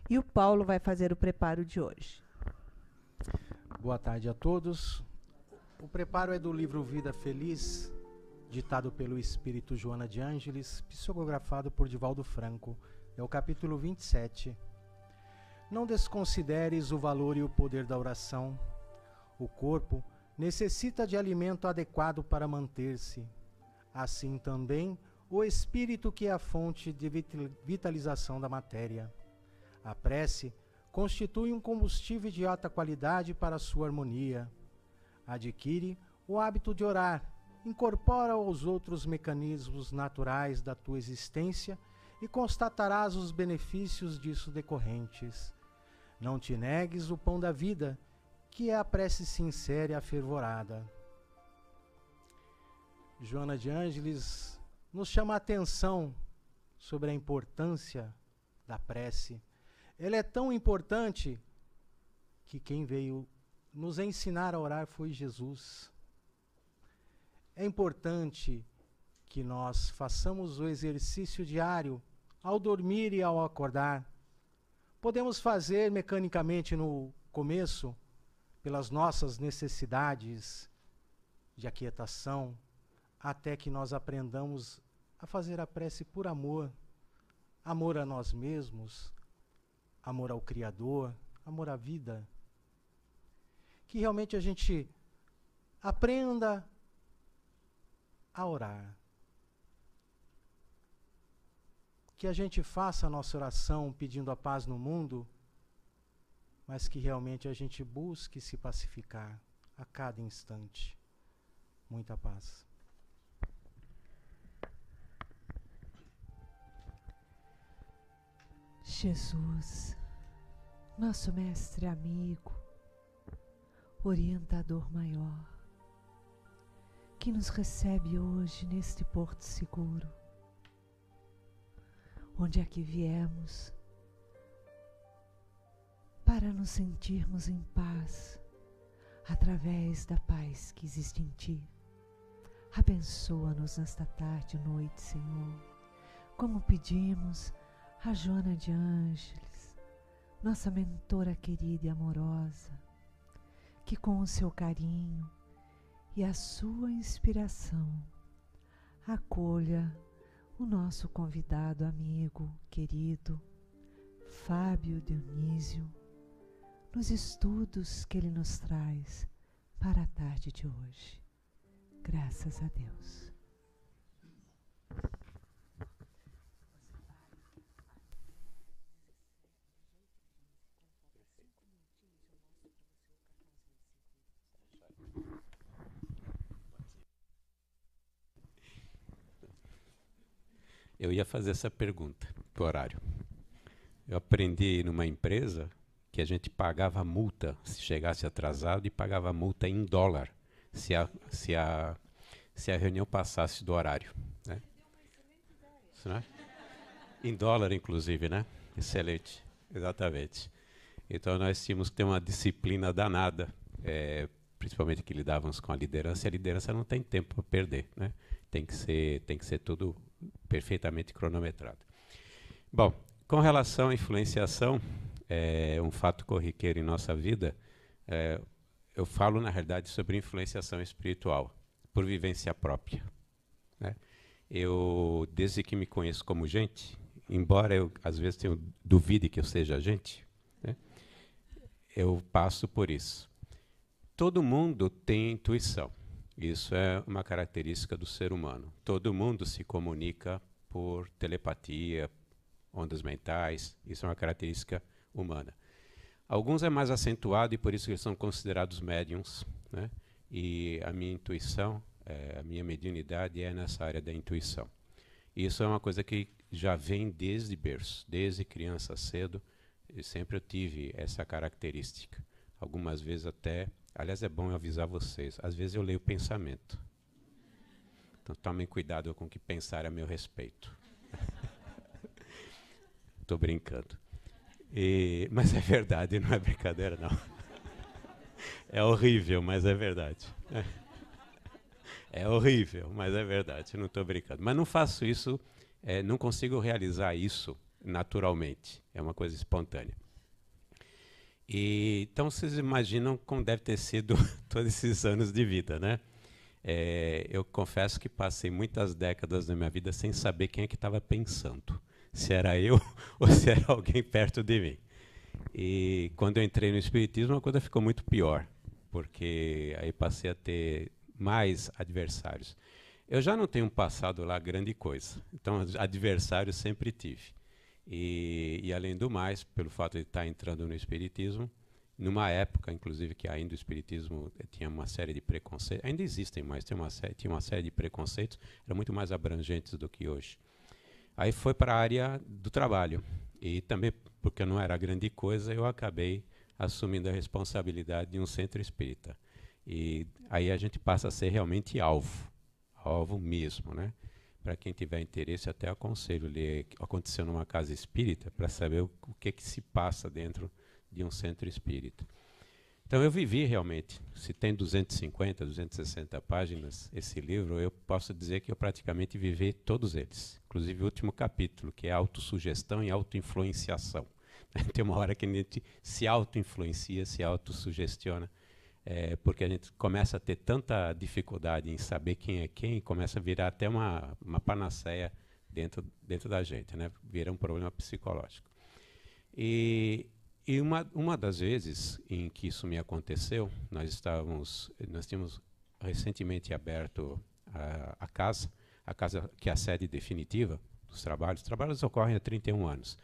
e o Paulo vai fazer o preparo de hoje. Boa tarde a todos. O preparo é do livro Vida Feliz, ditado pelo espírito Joana de Ângeles, psicografado por Divaldo Franco. É o capítulo 27. Não desconsideres o valor e o poder da oração. O corpo necessita de alimento adequado para manter-se. Assim também o espírito, que é a fonte de vitalização da matéria. A prece constitui um combustível de alta qualidade para a sua harmonia. Adquire o hábito de orar, incorpora aos outros mecanismos naturais da tua existência e constatarás os benefícios disso decorrentes. Não te negues o pão da vida, que é a prece sincera e afervorada. Joana de Ângeles nos chama a atenção sobre a importância da prece. Ela é tão importante que quem veio nos ensinar a orar foi Jesus. É importante que nós façamos o exercício diário ao dormir e ao acordar. Podemos fazer mecanicamente no começo, pelas nossas necessidades de aquietação, até que nós aprendamos a fazer a prece por amor. Amor a nós mesmos, amor ao Criador, amor à vida. Que realmente a gente aprenda a orar. Que a gente faça a nossa oração pedindo a paz no mundo, mas que realmente a gente busque se pacificar a cada instante. Muita paz. Jesus, nosso mestre amigo, orientador maior, que nos recebe hoje neste porto seguro, onde aqui viemos para nos sentirmos em paz, através da paz que existe em Ti. Abençoa-nos nesta tarde e noite, Senhor, como pedimos a Joana de Ângeles, nossa mentora querida e amorosa, que com o seu carinho e a sua inspiração acolha o nosso convidado amigo querido, Fábio Dionísio, nos estudos que ele nos traz para a tarde de hoje. Graças a Deus. Eu ia fazer essa pergunta pro horário. Eu aprendi numa empresa que a gente pagava multa se chegasse atrasado e pagava multa em dólar se a reunião passasse do horário, né? Isso, né? Em dólar, inclusive, né? Excelente, exatamente. Então nós tínhamos que ter uma disciplina danada, principalmente que lidávamos com a liderança. E a liderança não tem tempo para perder, né? Tem que ser tudo perfeitamente cronometrado. Bom, com relação à influenciação, um fato corriqueiro em nossa vida, eu falo, na realidade, sobre influenciação espiritual, por vivência própria, né? Eu, desde que me conheço como gente, embora eu, às vezes, duvide que eu seja gente, né, eu passo por isso. Todo mundo tem intuição. Isso é uma característica do ser humano. Todo mundo se comunica por telepatia, ondas mentais. Isso é uma característica humana. Alguns é mais acentuado e por isso eles são considerados médiums, né? E a minha intuição, a minha mediunidade é nessa área da intuição. Isso é uma coisa que já vem desde berço, desde criança cedo. E sempre eu tive essa característica. Algumas vezes até... Aliás, é bom eu avisar vocês. Às vezes eu leio pensamento. Então tomem cuidado com o que pensar a meu respeito. Estou brincando. Mas é verdade, não é brincadeira, não. É horrível, mas é verdade. É horrível, mas é verdade. Não estou brincando. Mas não faço isso, não consigo realizar isso naturalmente, é uma coisa espontânea. E, então vocês imaginam como deve ter sido todos esses anos de vida, né? Eu confesso que passei muitas décadas da minha vida sem saber quem é que estava pensando, se era eu ou se era alguém perto de mim. E quando eu entrei no Espiritismo, a coisa ficou muito pior, porque aí passei a ter mais adversários. Eu já não tenho um passado lá grande coisa, então adversários sempre tive. E além do mais, pelo fato de estar entrando no Espiritismo, numa época, inclusive, que ainda o Espiritismo tinha uma série de preconceitos, ainda existem, mas tinha uma série de preconceitos, eram muito mais abrangentes do que hoje. Aí foi para a área do trabalho, e também porque não era grande coisa, eu acabei assumindo a responsabilidade de um centro espírita. E aí a gente passa a ser realmente alvo mesmo, né? Para quem tiver interesse, até aconselho ler Aconteceu numa Casa Espírita, para saber o que se passa dentro de um centro espírita. Então eu vivi realmente, se tem 250, 260 páginas esse livro, eu posso dizer que eu praticamente vivi todos eles, inclusive o último capítulo, que é autossugestão e autoinfluenciação. Tem uma hora que a gente se autoinfluencia, se autossugestiona, porque a gente começa a ter tanta dificuldade em saber quem é quem, começa a virar até uma panaceia dentro da gente, né? Vira um problema psicológico. E uma das vezes em que isso me aconteceu, nós tínhamos recentemente aberto a casa que é a sede definitiva dos trabalhos. Os trabalhos ocorrem há 31 anos,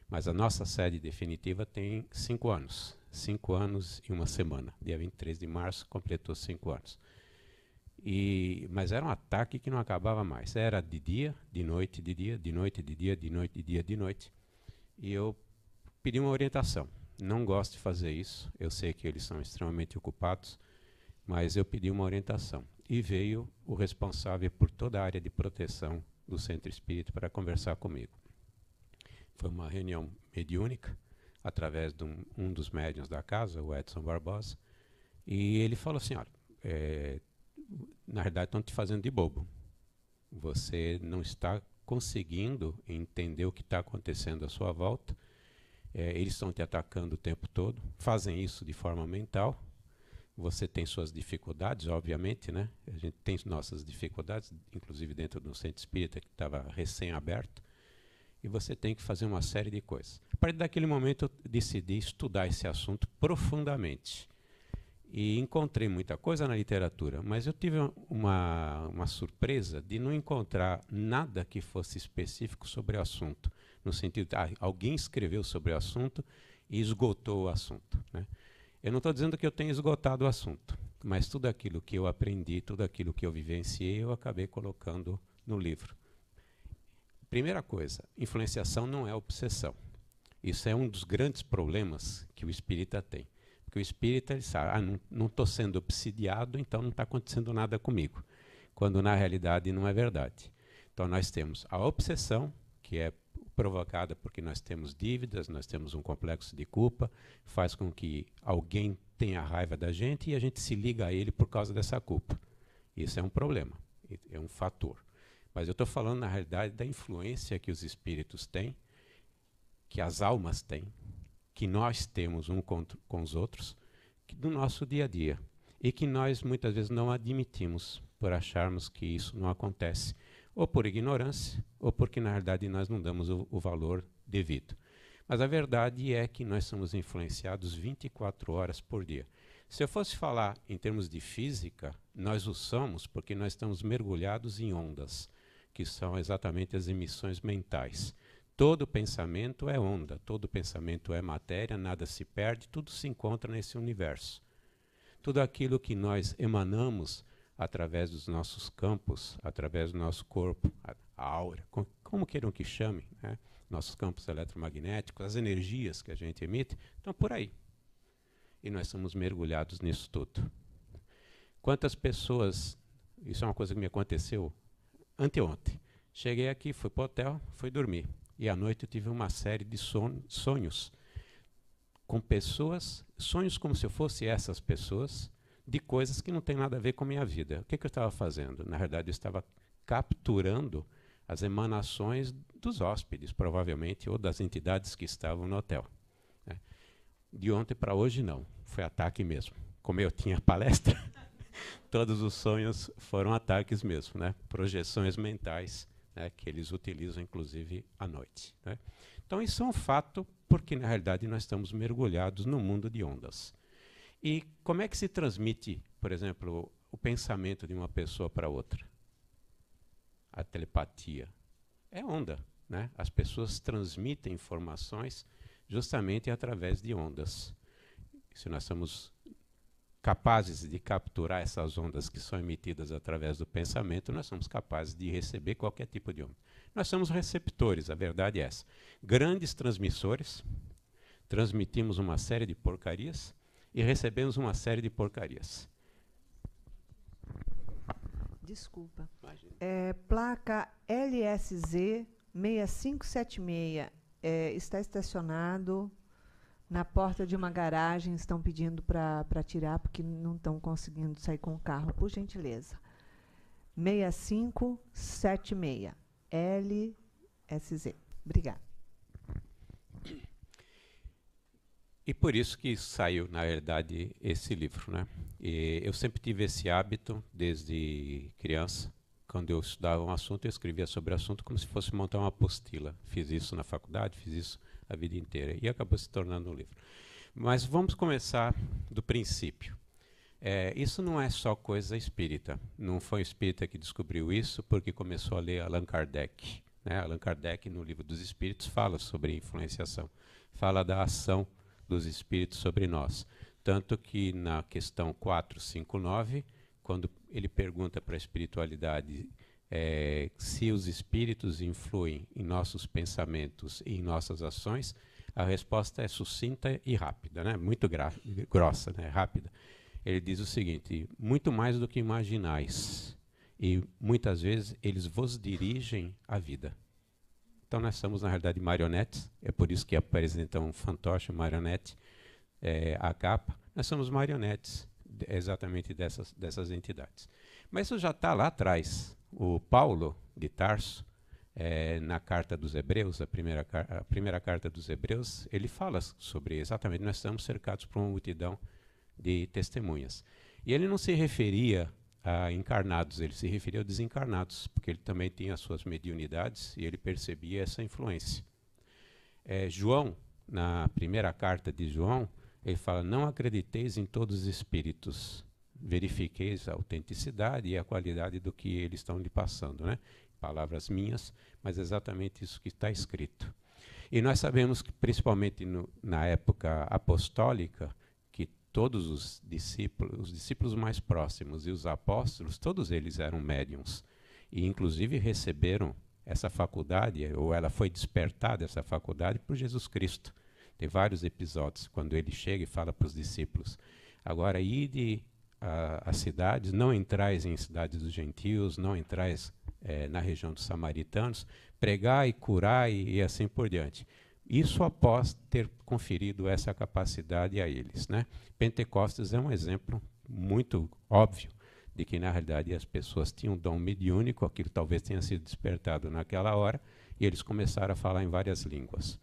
mas a nossa sede definitiva tem 5 anos. 5 anos e uma semana. Dia 23 de março completou 5 anos. Mas era um ataque que não acabava mais. Era de dia, de noite, de dia, de noite, de dia, de noite, de dia, de noite. E eu pedi uma orientação. Não gosto de fazer isso. Eu sei que eles são extremamente ocupados, mas eu pedi uma orientação. E veio o responsável por toda a área de proteção do Centro Espírita para conversar comigo. Foi uma reunião mediúnica, através de um dos médiuns da casa, o Edson Barbosa, e ele falou assim, olha, na verdade estão te fazendo de bobo. Você não está conseguindo entender o que está acontecendo à sua volta. Eles estão te atacando o tempo todo, fazem isso de forma mental. Você tem suas dificuldades, obviamente, né? A gente tem nossas dificuldades, inclusive dentro do Centro Espírita, que estava recém-aberto. E você tem que fazer uma série de coisas. A partir daquele momento, eu decidi estudar esse assunto profundamente. E encontrei muita coisa na literatura, mas eu tive uma surpresa de não encontrar nada que fosse específico sobre o assunto. No sentido de alguém escreveu sobre o assunto e esgotou o assunto, né? Eu não estou dizendo que eu tenha esgotado o assunto, mas tudo aquilo que eu aprendi, tudo aquilo que eu vivenciei, eu acabei colocando no livro. Primeira coisa, influenciação não é obsessão. Isso é um dos grandes problemas que o espírita tem. Porque o espírita ele sabe, não estou sendo obsidiado, então não está acontecendo nada comigo. Quando na realidade não é verdade. Então nós temos a obsessão, que é provocada porque nós temos dívidas, nós temos um complexo de culpa, faz com que alguém tenha raiva da gente e a gente se liga a ele por causa dessa culpa. Isso é um problema, é um fator. Mas eu estou falando, na realidade, da influência que os espíritos têm, que as almas têm, que nós temos um com os outros, do nosso dia a dia. E que nós, muitas vezes, não admitimos por acharmos que isso não acontece, ou por ignorância, ou porque, na realidade, nós não damos o valor devido. Mas a verdade é que nós somos influenciados 24 horas por dia. Se eu fosse falar em termos de física, nós o somos porque nós estamos mergulhados em ondas, que são exatamente as emissões mentais. Todo pensamento é onda, todo pensamento é matéria, nada se perde, tudo se encontra nesse universo. Tudo aquilo que nós emanamos através dos nossos campos, através do nosso corpo, a aura, como queiram que chamem, né? Nossos campos eletromagnéticos, as energias que a gente emite, estão por aí. E nós somos mergulhados nisso tudo. Quantas pessoas, isso é uma coisa que me aconteceu anteontem. Cheguei aqui, fui para o hotel, fui dormir. E à noite eu tive uma série de sonhos com pessoas, sonhos como se eu fosse essas pessoas, de coisas que não tem nada a ver com a minha vida. O que eu estava fazendo? Na verdade, eu estava capturando as emanações dos hóspedes, provavelmente, ou das entidades que estavam no hotel. Né? De ontem para hoje, não. Foi ataque mesmo. Como eu tinha palestra, todos os sonhos foram ataques mesmo, né? Projeções mentais, né? Que eles utilizam, inclusive, à noite. Né? Então, isso é um fato, porque, na realidade, nós estamos mergulhados no mundo de ondas. E como é que se transmite, por exemplo, o pensamento de uma pessoa para outra? A telepatia. É onda, né? As pessoas transmitem informações justamente através de ondas. Se nós somos capazes de capturar essas ondas que são emitidas através do pensamento, nós somos capazes de receber qualquer tipo de onda. Nós somos receptores, a verdade é essa. Grandes transmissores, transmitimos uma série de porcarias e recebemos uma série de porcarias. Desculpa. Placa LSZ 6576. Está estacionado na porta de uma garagem. Estão pedindo para tirar porque não estão conseguindo sair com o carro. Por gentileza. 6576. LSZ. Obrigada. E por isso que saiu, na verdade, esse livro, né? E eu sempre tive esse hábito, desde criança. Quando eu estudava um assunto, eu escrevia sobre o assunto como se fosse montar uma apostila. Fiz isso na faculdade, fiz isso a vida inteira. E acabou se tornando um livro. Mas vamos começar do princípio. Isso não é só coisa espírita. Não foi o espírita que descobriu isso porque começou a ler Allan Kardec. Né? Allan Kardec, no Livro dos Espíritos, fala sobre influenciação. Fala da ação dos espíritos sobre nós. Tanto que na questão 459, quando ele pergunta para a espiritualidade se os espíritos influem em nossos pensamentos e em nossas ações, a resposta é sucinta e rápida, né? Muito grossa, né? Rápida. Ele diz o seguinte: muito mais do que imaginais, e muitas vezes eles vos dirigem a vida. Então nós somos, na realidade, marionetes, é por isso que apresenta um fantoche, marionete, a capa. Nós somos marionetes, exatamente dessas entidades. Mas isso já está lá atrás. O Paulo de Tarso, na carta dos Hebreus, a primeira carta dos Hebreus, ele fala sobre exatamente, nós estamos cercados por uma multidão de testemunhas. E ele não se referia a encarnados, ele se referia a desencarnados, porque ele também tinha as suas mediunidades e ele percebia essa influência. João, na primeira carta de João, ele fala: não acrediteis em todos os espíritos, verifiqueis a autenticidade e a qualidade do que eles estão lhe passando, né? Palavras minhas, mas exatamente isso que está escrito. E nós sabemos que, principalmente na época apostólica, que todos os discípulos mais próximos e os apóstolos, todos eles eram médiuns. E, inclusive, receberam essa faculdade, ou ela foi despertada, essa faculdade, por Jesus Cristo. Tem vários episódios, quando ele chega e fala para os discípulos: agora, ide às cidades, não entrais em cidades dos gentios, não entrais na região dos samaritanos, pregai, curai e assim por diante. Isso após ter conferido essa capacidade a eles, né? Pentecostes é um exemplo muito óbvio de que, na realidade, as pessoas tinham um dom mediúnico, aquilo talvez tenha sido despertado naquela hora, e eles começaram a falar em várias línguas.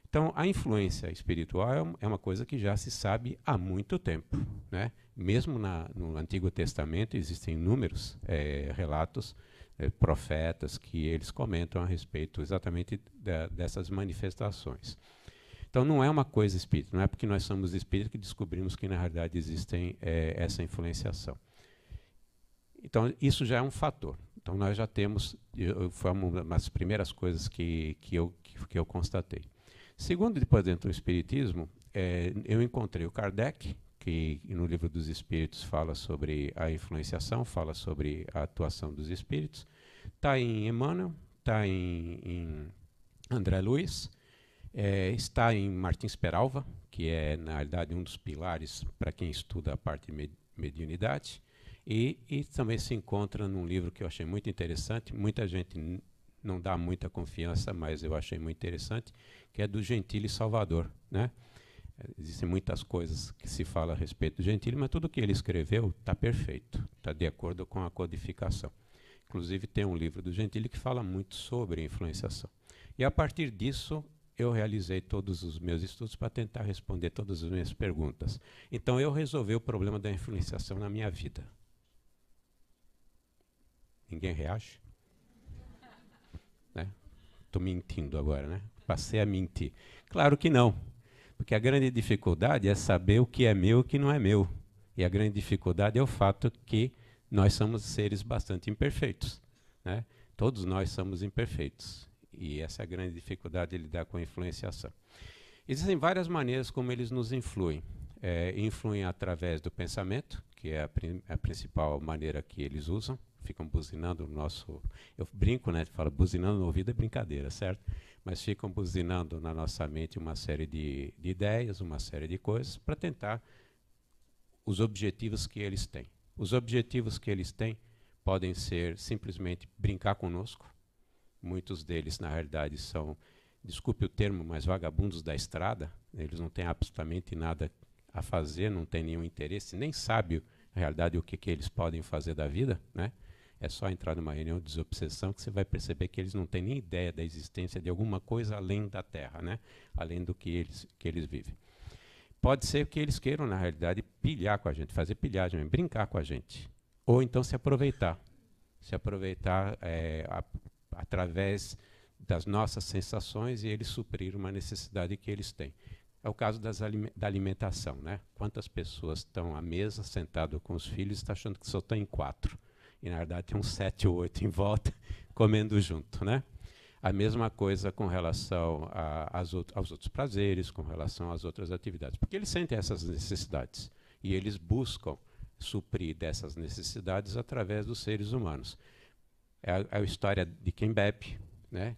Então, a influência espiritual é uma coisa que já se sabe há muito tempo, né? Mesmo no Antigo Testamento existem inúmeros relatos, profetas, que eles comentam a respeito exatamente dessas manifestações. Então, não é uma coisa espírita, não é porque nós somos espíritos que descobrimos que, na realidade, existem essa influenciação. Então, isso já é um fator. Então, nós já temos, foi uma das primeiras coisas que eu constatei. Segundo, depois dentro do Espiritismo, eu encontrei o Kardec, que no Livro dos Espíritos fala sobre a influenciação, fala sobre a atuação dos espíritos. Está em Emmanuel, está em André Luiz, está em Martins Peralva, que é, na realidade, um dos pilares para quem estuda a parte de mediunidade. E também se encontra num livro que eu achei muito interessante, muita gente não dá muita confiança, mas eu achei muito interessante, que é do Gentili Salvador, né? Existem muitas coisas que se fala a respeito do Gentili, mas tudo que ele escreveu está perfeito, está de acordo com a codificação. Inclusive tem um livro do Gentili que fala muito sobre influenciação. E a partir disso, eu realizei todos os meus estudos para tentar responder todas as minhas perguntas. Então eu resolvi o problema da influenciação na minha vida. Ninguém reage? Né? Estou mentindo agora, né? Passei a mentir. Claro que não. Porque a grande dificuldade é saber o que é meu e o que não é meu. E a grande dificuldade é o fato que nós somos seres bastante imperfeitos. Né? Todos nós somos imperfeitos. E essa é a grande dificuldade de lidar com a influenciação. Existem várias maneiras como eles nos influem. Influem através do pensamento, que é a principal maneira que eles usam. Ficam buzinando no nosso... Eu brinco, né? Falo, buzinando no ouvido é brincadeira, certo? Mas ficam buzinando na nossa mente uma série de ideias, uma série de coisas, para tentar os objetivos que eles têm. Os objetivos que eles têm podem ser simplesmente brincar conosco. Muitos deles, na realidade, são, desculpe o termo, mas vagabundos da estrada. Eles não têm absolutamente nada a fazer, não têm nenhum interesse, nem sabem, na realidade, o que eles podem fazer da vida, né? É só entrar numa reunião de desobsessão que você vai perceber que eles não têm nem ideia da existência de alguma coisa além da Terra, né? Além do que eles vivem. Pode ser que eles queiram, na realidade, pilhar com a gente, fazer pilhagem, brincar com a gente. Ou então se aproveitar. Se aproveitar através das nossas sensações e eles suprir uma necessidade que eles têm. É o caso da alimentação, né? Quantas pessoas estão à mesa, sentado com os filhos, estão achando que só tem 4. E, na verdade, tem uns 7 ou 8 em volta, comendo junto, né? A mesma coisa com relação aos outros prazeres, com relação às outras atividades. Porque eles sentem essas necessidades. E eles buscam suprir dessas necessidades através dos seres humanos. É a história de quem bebe, né?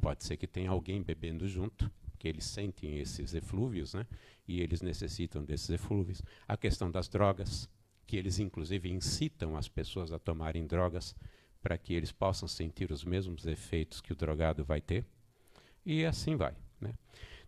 Pode ser que tenha alguém bebendo junto, que eles sentem esses eflúvios, né? E eles necessitam desses eflúvios. A questão das drogas, que eles inclusive incitam as pessoas a tomarem drogas para que eles possam sentir os mesmos efeitos que o drogado vai ter. E assim vai, né?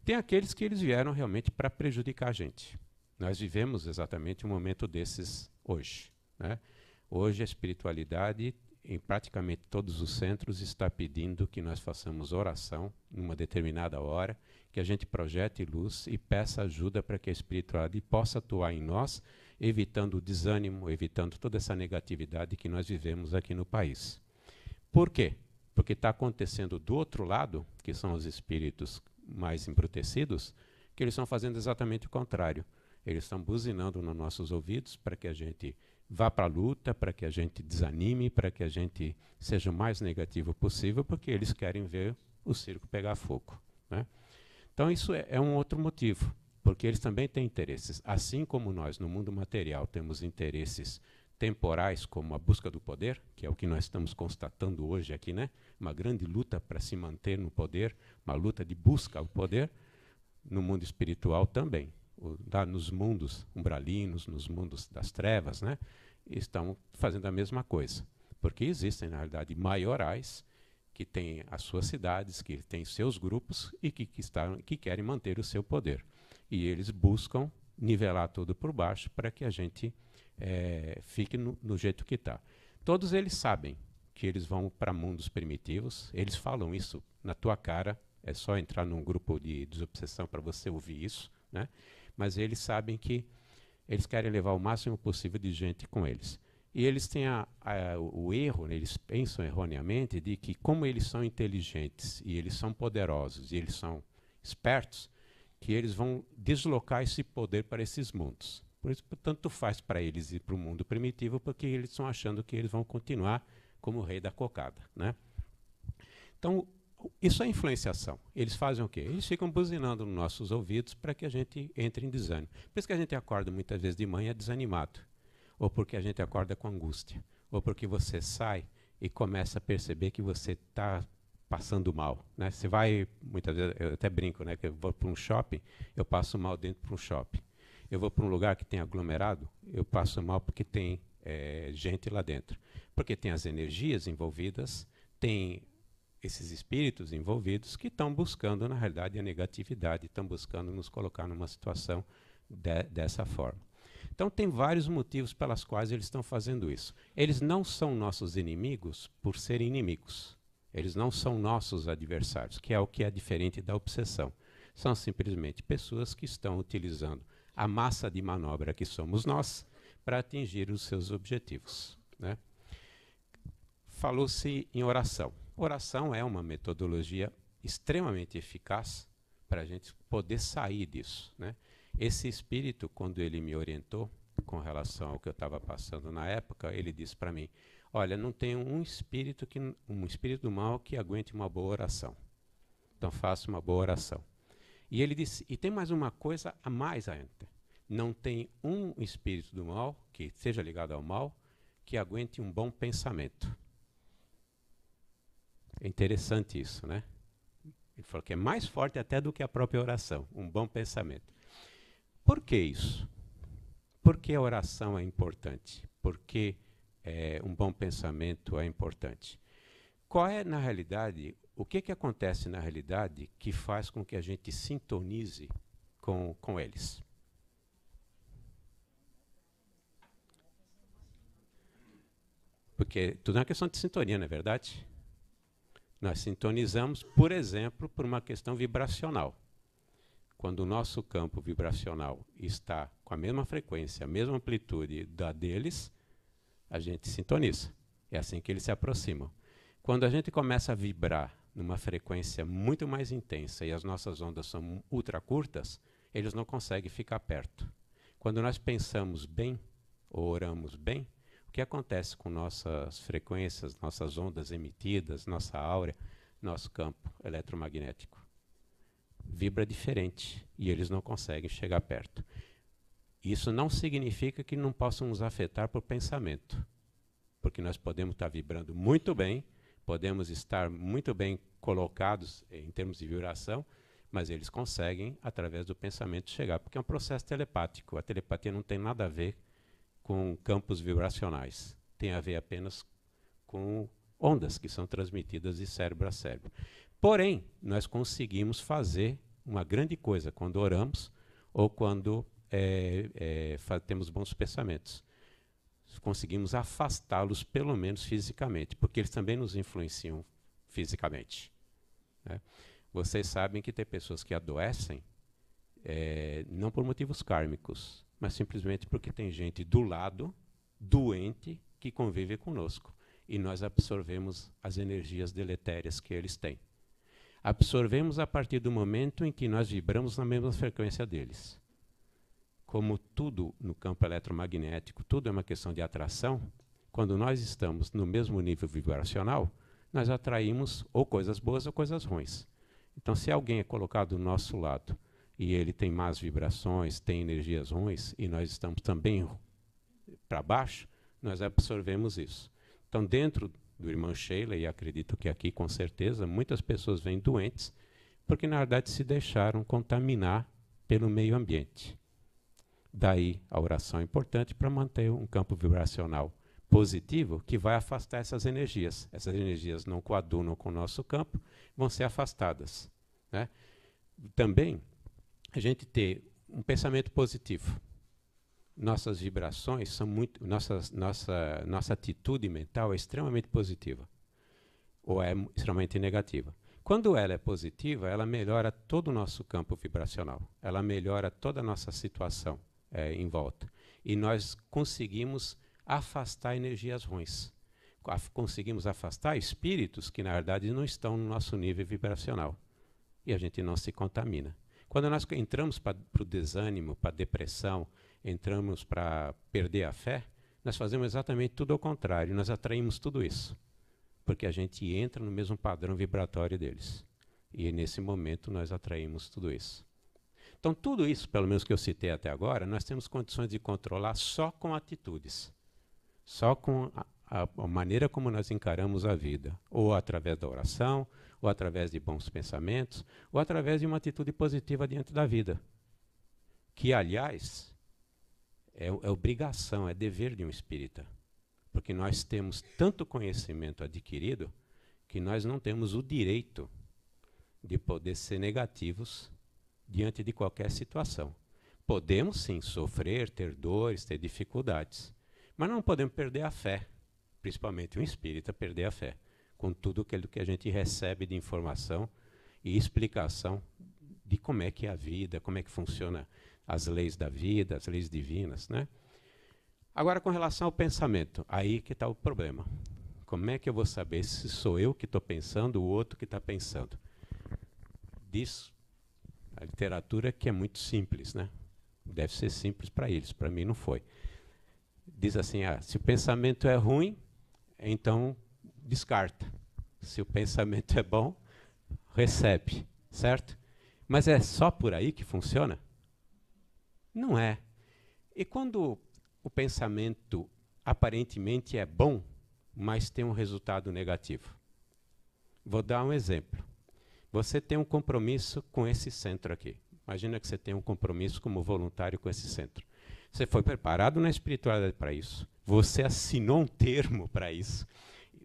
Tem aqueles que eles vieram realmente para prejudicar a gente. Nós vivemos exatamente um momento desses hoje, né? Hoje a espiritualidade, em praticamente todos os centros, está pedindo que nós façamos oração numa determinada hora, que a gente projete luz e peça ajuda para que a espiritualidade possa atuar em nós, evitando o desânimo, evitando toda essa negatividade que nós vivemos aqui no país. Por quê? Porque está acontecendo do outro lado, que são os espíritos mais embrutecidos, que eles estão fazendo exatamente o contrário. Eles estão buzinando nos nossos ouvidos para que a gente vá para a luta, para que a gente desanime, para que a gente seja o mais negativo possível, porque eles querem ver o circo pegar fogo, né? Então isso é um outro motivo, porque eles também têm interesses. Assim como nós, no mundo material, temos interesses temporais, como a busca do poder, que é o que nós estamos constatando hoje aqui, né? Uma grande luta para se manter no poder, uma luta de busca ao poder, no mundo espiritual também. Nos mundos umbralinos, nos mundos das trevas, né? Estão fazendo a mesma coisa. Porque existem, na realidade, maiorais que têm as suas cidades, que têm seus grupos e que querem manter o seu poder. E eles buscam nivelar tudo por baixo para que a gente fique no jeito que está. Todos eles sabem que eles vão para mundos primitivos, eles falam isso na tua cara, é só entrar num grupo de desobsessão para você ouvir isso, né? Mas eles sabem que eles querem levar o máximo possível de gente com eles. E eles têm o erro, né, eles pensam erroneamente de que como eles são inteligentes e eles são poderosos e eles são espertos, que eles vão deslocar esse poder para esses mundos. Por isso, tanto faz para eles ir para o mundo primitivo, porque eles estão achando que eles vão continuar como o rei da cocada, né? Então, isso é influenciação. Eles fazem o quê? Eles ficam buzinando nos nossos ouvidos para que a gente entre em desânimo. Por isso que a gente acorda muitas vezes de manhã desanimado, ou porque a gente acorda com angústia, ou porque você sai e começa a perceber que você está passando mal, né? Você vai, muitas vezes, eu até brinco, né, que eu vou para um shopping, eu passo mal dentro de um shopping. Eu vou para um lugar que tem aglomerado, eu passo mal porque tem gente lá dentro. Porque tem as energias envolvidas, tem esses espíritos envolvidos que estão buscando, na realidade, a negatividade, estão buscando nos colocar numa situação dessa forma. Então, tem vários motivos pelos quais eles estão fazendo isso. Eles não são nossos inimigos por serem inimigos. Eles não são nossos adversários, que é o que é diferente da obsessão. São simplesmente pessoas que estão utilizando a massa de manobra que somos nós para atingir os seus objetivos, né? Falou-se em oração. Oração é uma metodologia extremamente eficaz para a gente poder sair disso, né? Esse espírito, quando ele me orientou com relação ao que eu estava passando na época, ele disse para mim: olha, não tem um espírito do mal que aguente uma boa oração. Então faça uma boa oração. E ele disse, e tem mais uma coisa a mais ainda. Não tem um espírito do mal, que seja ligado ao mal, que aguente um bom pensamento. É interessante isso, né? Ele falou que é mais forte até do que a própria oração, um bom pensamento. Por que isso? Por que a oração é importante? Por que um bom pensamento é importante? Qual é, na realidade, o que acontece na realidade que faz com que a gente sintonize com eles? Porque tudo é uma questão de sintonia, não é verdade? Nós sintonizamos, por exemplo, por uma questão vibracional. Quando o nosso campo vibracional está com a mesma frequência, a mesma amplitude da deles, a gente sintoniza. É assim que eles se aproximam. Quando a gente começa a vibrar numa frequência muito mais intensa e as nossas ondas são ultra curtas, eles não conseguem ficar perto. Quando nós pensamos bem ou oramos bem, o que acontece com nossas frequências, nossas ondas emitidas, nossa áurea, nosso campo eletromagnético? Vibra diferente e eles não conseguem chegar perto. Isso não significa que não possam nos afetar por pensamento, porque nós podemos estar vibrando muito bem, podemos estar muito bem colocados em termos de vibração, mas eles conseguem, através do pensamento, chegar, porque é um processo telepático. A telepatia não tem nada a ver com campos vibracionais, tem a ver apenas com ondas que são transmitidas de cérebro a cérebro. Porém, nós conseguimos fazer uma grande coisa quando oramos ou quando temos bons pensamentos. Conseguimos afastá-los, pelo menos fisicamente, porque eles também nos influenciam fisicamente, né? Vocês sabem que tem pessoas que adoecem, não por motivos kármicos, mas simplesmente porque tem gente do lado, doente, que convive conosco. E nós absorvemos as energias deletérias que eles têm. Absorvemos a partir do momento em que nós vibramos na mesma frequência deles. Como tudo no campo eletromagnético, tudo é uma questão de atração, quando nós estamos no mesmo nível vibracional, nós atraímos ou coisas boas ou coisas ruins. Então, se alguém é colocado do nosso lado e ele tem más vibrações, tem energias ruins, e nós estamos também para baixo, nós absorvemos isso. Então, dentro do irmão Sheila, e acredito que aqui com certeza, muitas pessoas vêm doentes, porque na verdade se deixaram contaminar pelo meio ambiente. Daí a oração é importante para manter um campo vibracional positivo que vai afastar essas energias. Essas energias não coadunam com o nosso campo, vão ser afastadas, né? Também, a gente ter um pensamento positivo. Nossas vibrações são muito... Nossa atitude mental é extremamente positiva, ou é extremamente negativa. Quando ela é positiva, ela melhora todo o nosso campo vibracional. Ela melhora toda a nossa situação em volta. E nós conseguimos afastar energias ruins. Conseguimos afastar espíritos que, na verdade, não estão no nosso nível vibracional. E a gente não se contamina. Quando nós entramos para o desânimo, para a depressão, entramos para perder a fé, nós fazemos exatamente tudo ao contrário. Nós atraímos tudo isso. Porque a gente entra no mesmo padrão vibratório deles. E nesse momento nós atraímos tudo isso. Então tudo isso, pelo menos que eu citei até agora, nós temos condições de controlar só com atitudes. Só com a maneira como nós encaramos a vida. Ou através da oração, ou através de bons pensamentos, ou através de uma atitude positiva diante da vida. Que, aliás, é obrigação, é dever de um espírita. Porque nós temos tanto conhecimento adquirido que nós não temos o direito de poder ser negativos diante de qualquer situação. Podemos sim sofrer, ter dores, ter dificuldades, mas não podemos perder a fé, principalmente um espírita perder a fé, com tudo aquilo que a gente recebe de informação e explicação de como é que é a vida, como é que funciona as leis da vida, as leis divinas, né? Agora, com relação ao pensamento, aí que está o problema. Como é que eu vou saber se sou eu que estou pensando ou o outro que está pensando? Diz a literatura que é muito simples, né? Deve ser simples para eles, para mim não foi. Diz assim, se o pensamento é ruim, então descarta. Se o pensamento é bom, recebe, certo? Mas é só por aí que funciona? Não é. E quando o pensamento aparentemente é bom, mas tem um resultado negativo? Vou dar um exemplo. Você tem um compromisso com esse centro aqui. Imagina que você tem um compromisso como voluntário com esse centro. Você foi preparado na espiritualidade para isso. Você assinou um termo para isso.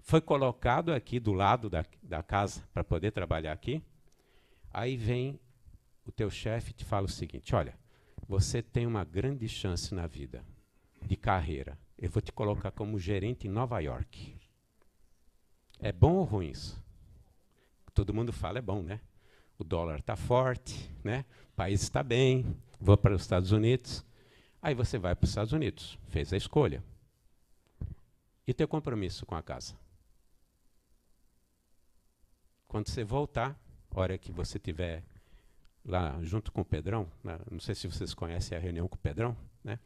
Foi colocado aqui do lado da casa para poder trabalhar aqui. Aí vem o teu chefe e te fala o seguinte, olha, você tem uma grande chance na vida de carreira. Eu vou te colocar como gerente em Nova York. É bom ou ruim isso? Todo mundo fala, é bom, né? O dólar está forte, né? O país está bem, vou para os Estados Unidos. Aí você vai para os Estados Unidos, fez a escolha. E teu compromisso com a casa? Quando você voltar, hora que você estiver lá junto com o Pedrão, né? Não sei se vocês conhecem a reunião com o Pedrão, né?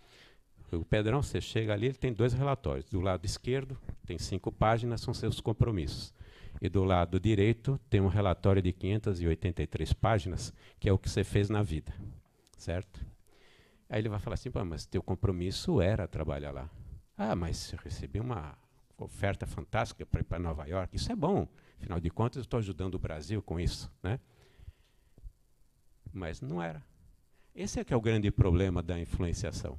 O Pedrão, você chega ali, ele tem 2 relatórios. Do lado esquerdo, tem 5 páginas, são seus compromissos. E do lado direito, tem um relatório de 583 páginas, que é o que você fez na vida, certo? Aí ele vai falar assim, mas teu compromisso era trabalhar lá. Mas eu recebi uma oferta fantástica para ir para Nova York. Isso é bom, afinal de contas, eu estou ajudando o Brasil com isso, né? Mas não era. Esse é que é o grande problema da influenciação.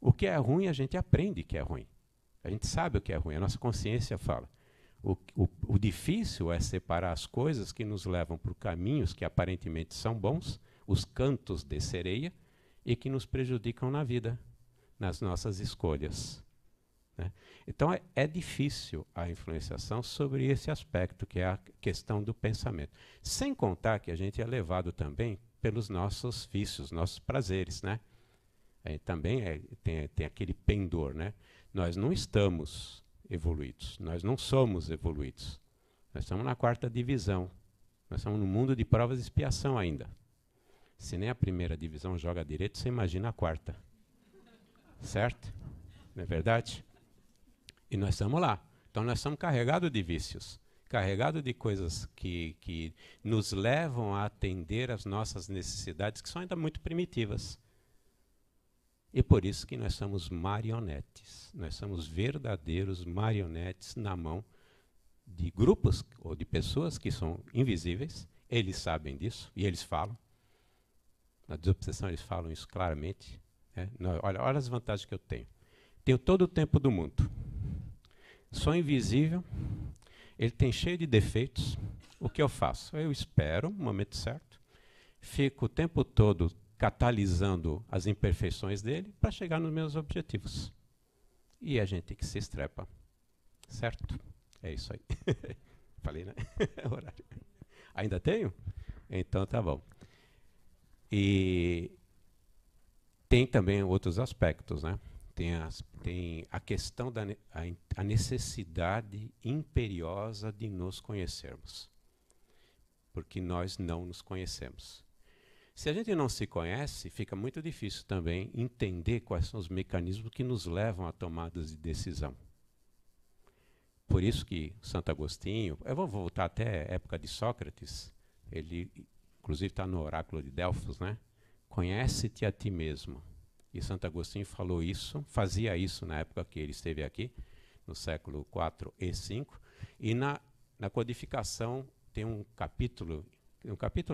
O que é ruim, a gente aprende que é ruim. A gente sabe o que é ruim, a nossa consciência fala. O difícil é separar as coisas que nos levam por caminhos que aparentemente são bons, os cantos de sereia, e que nos prejudicam na vida, nas nossas escolhas, né? Então é difícil a influenciação sobre esse aspecto, que é a questão do pensamento. Sem contar que a gente é levado também pelos nossos vícios, nossos prazeres, né? Também tem aquele pendor, né? Nós não estamos evoluídos, nós não somos evoluídos. Nós estamos na 4ª divisão. Nós estamos no mundo de provas e expiação ainda. Se nem a 1ª divisão joga direito, você imagina a 4ª. Certo? Não é verdade? E nós estamos lá. Então nós estamos carregados de vícios, carregados de coisas que nos levam a atender às nossas necessidades, que são ainda muito primitivas. E por isso que nós somos marionetes. Nós somos verdadeiros marionetes na mão de grupos ou de pessoas que são invisíveis. Eles sabem disso e eles falam. Na desobsessão eles falam isso claramente. Olha as vantagens que eu tenho. Tenho todo o tempo do mundo. Sou invisível. Ele tem cheio de defeitos. O que eu faço? Eu espero o momento certo. Fico o tempo todo catalisando as imperfeições dele para chegar nos meus objetivos. E a gente que se estrepa. Certo? É isso aí. Falei, né? Horário. Ainda tenho? Então tá bom. E tem também outros aspectos, né? Tem a questão da a necessidade imperiosa de nos conhecermos. Porque nós não nos conhecemos. Se a gente não se conhece, fica muito difícil também entender quais são os mecanismos que nos levam a tomadas de decisão. Por isso que Santo Agostinho, eu vou voltar até a época de Sócrates, ele inclusive está no oráculo de Delfos, né? Conhece-te a ti mesmo. E Santo Agostinho falou isso, fazia isso na época que ele esteve aqui, no século IV e V, e na codificação tem um capítulo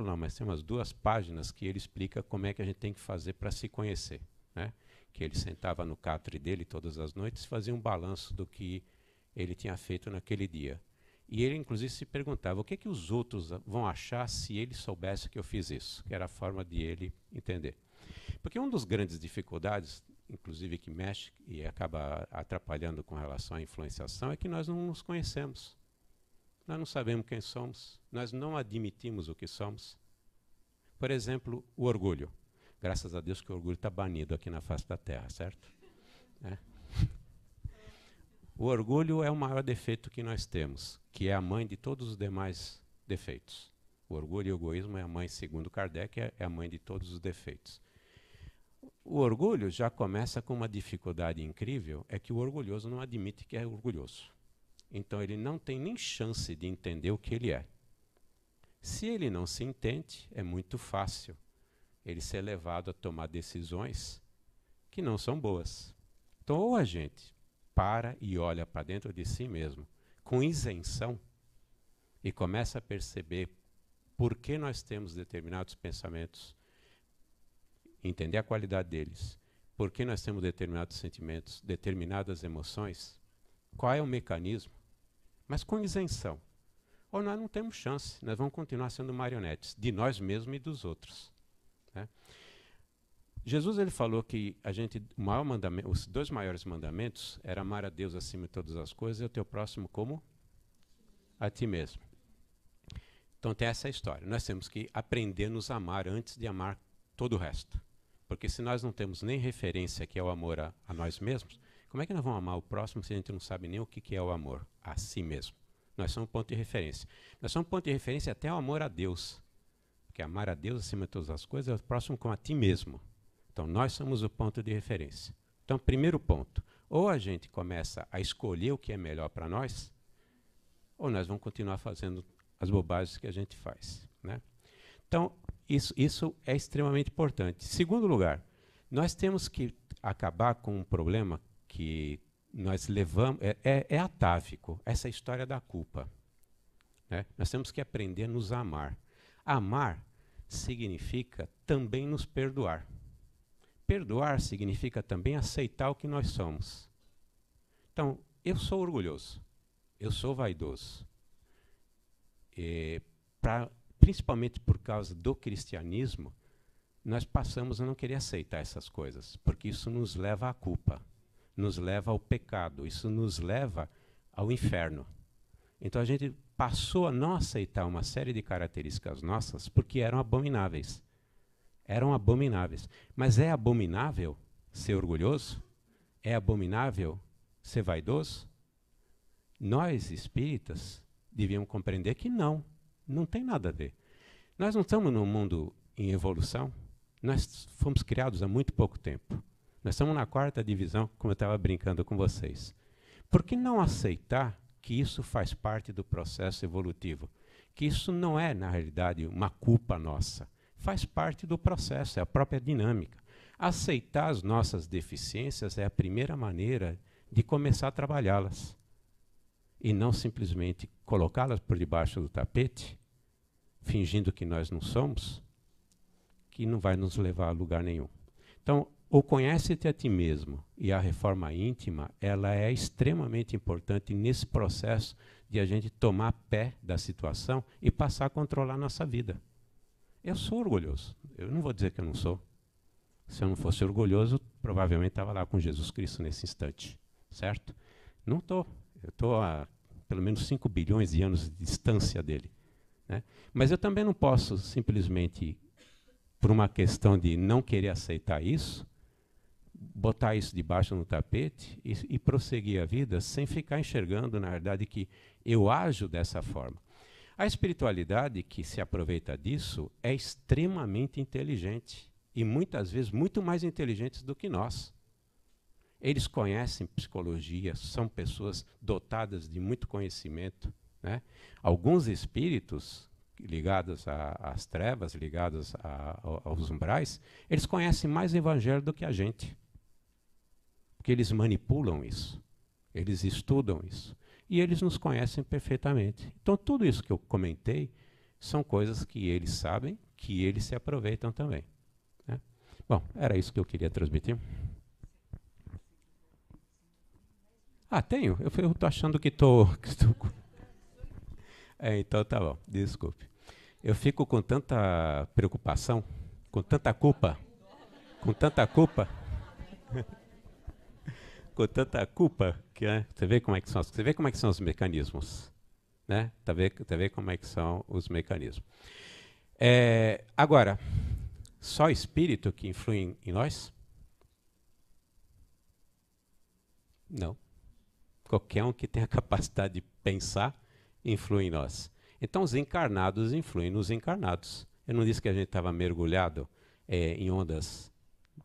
não, mas tem umas 2 páginas que ele explica como é que a gente tem que fazer para se conhecer, né? Que ele sentava no catre dele todas as noites e fazia um balanço do que ele tinha feito naquele dia. E ele, inclusive, se perguntava o que os outros vão achar se ele soubesse que eu fiz isso, que era a forma de ele entender. Porque uma das grandes dificuldades, inclusive que mexe e acaba atrapalhando com relação à influenciação, é que nós não nos conhecemos. Nós não sabemos quem somos, nós não admitimos o que somos. Por exemplo, o orgulho. Graças a Deus que o orgulho está banido aqui na face da terra, certo? O orgulho é o maior defeito que nós temos, que é a mãe de todos os demais defeitos. O orgulho e o egoísmo é a mãe, segundo Kardec, é a mãe de todos os defeitos. O orgulho já começa com uma dificuldade incrível, é que o orgulhoso não admite que é orgulhoso. Então ele não tem nem chance de entender o que ele é. Se ele não se entende, é muito fácil ele ser levado a tomar decisões que não são boas. Então, ou a gente para e olha para dentro de si mesmo, com isenção, e começa a perceber por que nós temos determinados pensamentos, entender a qualidade deles, por que nós temos determinados sentimentos, determinadas emoções, qual é o mecanismo, mas com isenção. Ou nós não temos chance, nós vamos continuar sendo marionetes de nós mesmos e dos outros. Né? Jesus ele falou que os 2 maiores mandamentos eram amar a Deus acima de todas as coisas e o teu próximo como a ti mesmo. Então tem essa história. Nós temos que aprender a nos amar antes de amar todo o resto. Porque se nós não temos nem referência que é o amor a nós mesmos, como é que nós vamos amar o próximo se a gente não sabe nem o que é o amor a si mesmo? Nós somos um ponto de referência. Nós somos um ponto de referência até o amor a Deus. Porque amar a Deus acima de todas as coisas é o próximo como a ti mesmo. Então nós somos o ponto de referência. Então, primeiro ponto, ou a gente começa a escolher o que é melhor para nós, ou nós vamos continuar fazendo as bobagens que a gente faz. Né? Então, isso é extremamente importante. Segundo lugar, nós temos que acabar com um problema que nós levamos, é atávico, essa história da culpa. Né? Nós temos que aprender a nos amar. Amar significa também nos perdoar. Perdoar significa também aceitar o que nós somos. Então, eu sou orgulhoso, eu sou vaidoso. Principalmente por causa do cristianismo, nós passamos a não querer aceitar essas coisas, porque isso nos leva à culpa, nos leva ao pecado, isso nos leva ao inferno. Então a gente passou a não aceitar uma série de características nossas porque eram abomináveis. Eram abomináveis. Mas é abominável ser orgulhoso? É abominável ser vaidoso? Nós, espíritas, devíamos compreender que não tem nada a ver. Nós não estamos num mundo em evolução, nós fomos criados há muito pouco tempo. Nós estamos na 4ª divisão, como eu estava brincando com vocês. Por que não aceitar que isso faz parte do processo evolutivo? Que isso não é, na realidade, uma culpa nossa. Faz parte do processo, é a própria dinâmica. Aceitar as nossas deficiências é a primeira maneira de começar a trabalhá-las. E não simplesmente colocá-las por debaixo do tapete, fingindo que nós não somos, que não vai nos levar a lugar nenhum. Então, o conhece-te a ti mesmo e a reforma íntima, ela é extremamente importante nesse processo de a gente tomar pé da situação e passar a controlar a nossa vida. Eu sou orgulhoso. Eu não vou dizer que eu não sou. Se eu não fosse orgulhoso, provavelmente estava lá com Jesus Cristo nesse instante. Certo? Não estou. Eu estou a pelo menos 5 bilhões de anos de distância dele. Né? Mas eu também não posso simplesmente, por uma questão de não querer aceitar isso, botar isso debaixo no tapete e prosseguir a vida sem ficar enxergando, na verdade, que eu ajo dessa forma. A espiritualidade que se aproveita disso é extremamente inteligente e muitas vezes muito mais inteligentes do que nós. Eles conhecem psicologia, são pessoas dotadas de muito conhecimento. Né? Alguns espíritos ligados às trevas, ligados aos umbrais, eles conhecem mais evangelho do que a gente. Porque eles manipulam isso, eles estudam isso. E eles nos conhecem perfeitamente. Então, tudo isso que eu comentei são coisas que eles sabem, que eles se aproveitam também. Né? Bom, era isso que eu queria transmitir. Ah, tenho? Eu estou achando que estou... então tá bom, desculpe. Eu fico com tanta preocupação, com tanta culpa. Com tanta culpa. Com tanta culpa que você vê como é que são os mecanismos, né? Tá vê como é que são os mecanismos. Agora, só espírito que influi em nós? Não. Qualquer um que tenha a capacidade de pensar influi em nós. Então os encarnados influem nos encarnados. Eu não disse que a gente estava mergulhado em ondas,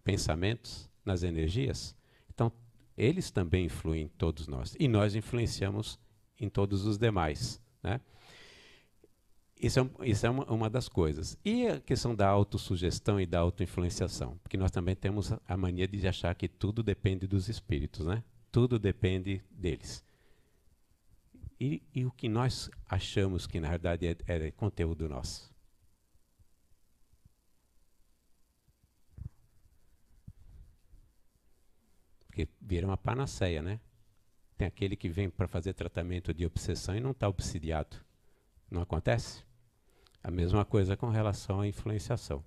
pensamentos, nas energias? Então eles também influem em todos nós. E nós influenciamos em todos os demais, né? Isso é uma das coisas. E a questão da autossugestão e da autoinfluenciação? Porque nós também temos a mania de achar que tudo depende dos espíritos, né? Tudo depende deles. E o que nós achamos que, na verdade, é conteúdo nosso? Porque vira uma panaceia, né? Tem aquele que vem para fazer tratamento de obsessão e não está obsidiado. Não acontece? A mesma coisa com relação à influenciação.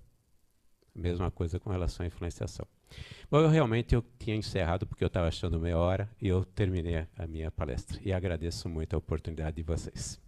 A mesma coisa com relação à influenciação. Bom, eu tinha encerrado porque eu estava achando meia hora e eu terminei a minha palestra. E agradeço muito a oportunidade de vocês.